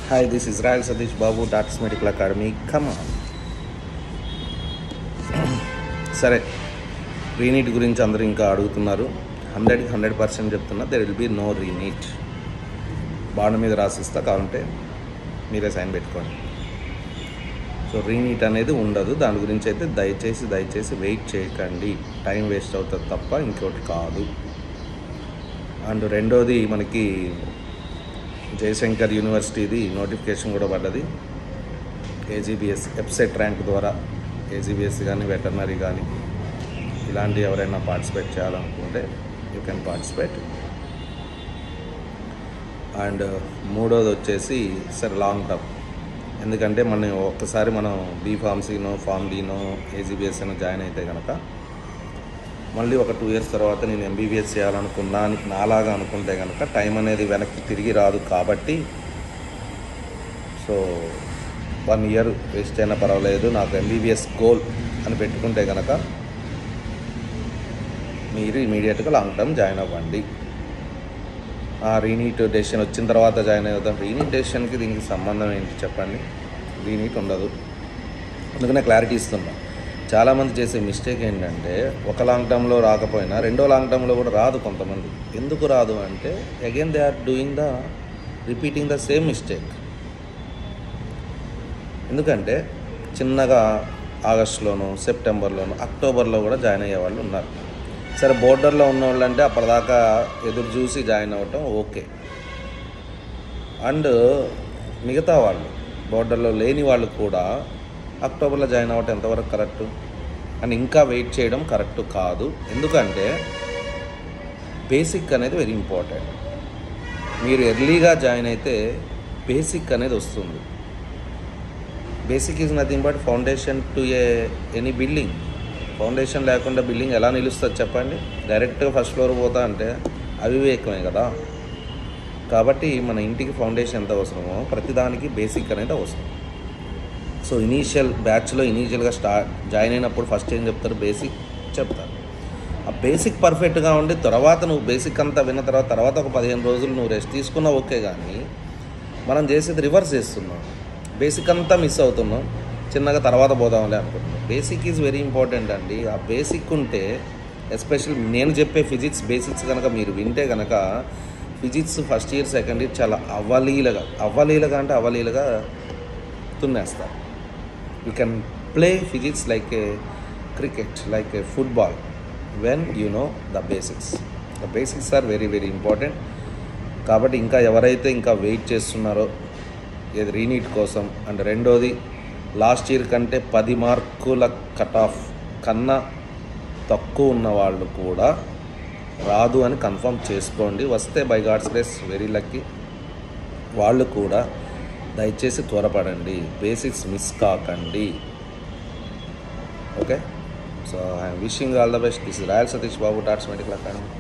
Hi, this is Israel Satish Babu, Datas Medical Academy. Come on. సరే, reNEET గురించి అందరూ ఇంకా అడుగుతున్నారు. 100% చెప్తున్నా, there will be no reNEET. Bond మీద రాసిస్తా, కావాలంటే మీరే సైన్ పెట్టుకోండి. సో రీనీట్ అనేది ఉండదు. దాని గురించి అయితే దయచేసి వెయిట్ చేయకండి. టైం వేస్ట్ అవుతుంది తప్ప ఇంకోటి కాదు. అండ్ రెండోది, మనకి జయశంకర్ యూనివర్సిటీది నోటిఫికేషన్ కూడా పడ్డది. ఏజీబీఎస్ వెబ్సైట్ ర్యాంక్ ద్వారా ఏజీబీఎస్ కానీ వెటర్నరీ కానీ ఇలాంటి ఎవరైనా పార్టిసిపేట్ చేయాలనుకుంటే యూ కెన్ పార్టిసిపేట్. అండ్ మూడోది వచ్చేసి సరే లాంగ్ టర్మ్, ఎందుకంటే ఒక్కసారి మనం బీఫార్మసీనో ఫార్మ్ డీనో ఏజీబీఎస్ అయినా జాయిన్ అయితే కనుక మళ్ళీ ఒక 2 years తర్వాత నేను ఎంబీబీఎస్ చేయాలనుకున్నా అని నాలాగా అనుకుంటే కనుక టైం అనేది వెనక్కి తిరిగి రాదు. కాబట్టి సో 1 year వేస్ట్ అయినా పర్వాలేదు, నాకు ఎంబీబీఎస్ గోల్ అని పెట్టుకుంటే కనుక మీరు ఇమీడియట్గా లాంగ్ టర్మ్ జాయిన్ అవ్వండి. రీనీట్ డెసిషన్ వచ్చిన తర్వాత జాయిన్ అవుతాం. రీనీట్ డెసిషన్కి దీనికి సంబంధం ఏంటి చెప్పండి? రీనీట్ ఉండదు. అందుకనే క్లారిటీ ఇస్తున్నాం. చాలామంది చేసే మిస్టేక్ ఏంటంటే ఒక లాంగ్ టర్మ్లో రాకపోయినా రెండో లాంగ్ టర్మ్లో కూడా రాదు కొంతమంది. ఎందుకు రాదు అంటే again they are doing repeating the same mistake. ఎందుకంటే చిన్నగా ఆగస్టులోనో సెప్టెంబర్లోనో అక్టోబర్లో కూడా జాయిన్ అయ్యే వాళ్ళు ఉన్నారు. సరే, బోర్డర్లో ఉన్నవాళ్ళు అంటే అప్పటిదాకా ఎదురు చూసి జాయిన్ అవ్వటం ఓకే. అండ్ మిగతా వాళ్ళు బోర్డర్లో లేని వాళ్ళు కూడా అక్టోబర్లో జాయిన్ అవ్వటం ఎంతవరకు కరెక్ట్? అండ్ ఇంకా వెయిట్ చేయడం కరెక్ట్ కాదు. ఎందుకంటే బేసిక్ అనేది వెరీ ఇంపార్టెంట్. మీరు ఎర్లీగా జాయిన్ అయితే బేసిక్ అనేది వస్తుంది. Basic is nothing but foundation to any building. Foundation లేకుండా బిల్డింగ్ ఎలా నిలుస్తుంది చెప్పండి? డైరెక్ట్గా ఫస్ట్ ఫ్లోర్ పోతా అంటే అవివేకమే కదా. కాబట్టి మన ఇంటికి ఫౌండేషన్ ఎంత అవసరమో ప్రతిదానికి బేసిక్ అనేది అవసరం. సో ఇనీషియల్ బ్యాచ్లో ఇనీషియల్గా జాయిన్ అయినప్పుడు ఫస్ట్ ఏం చెప్తారు? బేసిక్ చెప్తారు. ఆ బేసిక్ పర్ఫెక్ట్గా ఉండి తర్వాత నువ్వు బేసిక్ అంతా విన్న తర్వాత ఒక 15 రోజులు నువ్వు రెస్ట్ తీసుకున్నా ఓకే. కానీ మనం చేసేది రివర్స్ చేస్తున్నాం. బేసిక్ అంతా మిస్ అవుతున్నాం, చిన్నగా తర్వాత పోదాంలే అనుకుంటున్నాం. బేసిక్ ఈజ్ వెరీ ఇంపార్టెంట్ అండి. ఆ బేసిక్ ఉంటే ఎస్పెషల్ నేను చెప్పే ఫిజిక్స్ బేసిక్స్ కనుక మీరు వింటే కనుక physics first year second year చాలా అవలీలగా తున్నేస్తారు. You can play physics like a cricket, like a football, when you know the basics. The basics are very important. కాబట్టి ఇంకా ఎవరైతే ఇంకా వెయిట్ చేస్తున్నారో ఏది రీనీట్ కోసం, అండ్ రెండోది లాస్ట్ ఇయర్ కంటే 10 మార్కుల కట్ ఆఫ్ కన్నా తక్కువ ఉన్న వాళ్ళు కూడా రాదు అని కన్ఫర్మ్ చేసుకోండి. వస్తే by God's grace very lucky. వాళ్ళు కూడా దయచేసి త్వరపడండి, బేసిక్స్ మిస్ కాకండి. Okay, so I'm wishing all the best. This is Royal Satish Babu, Dots Medical academy.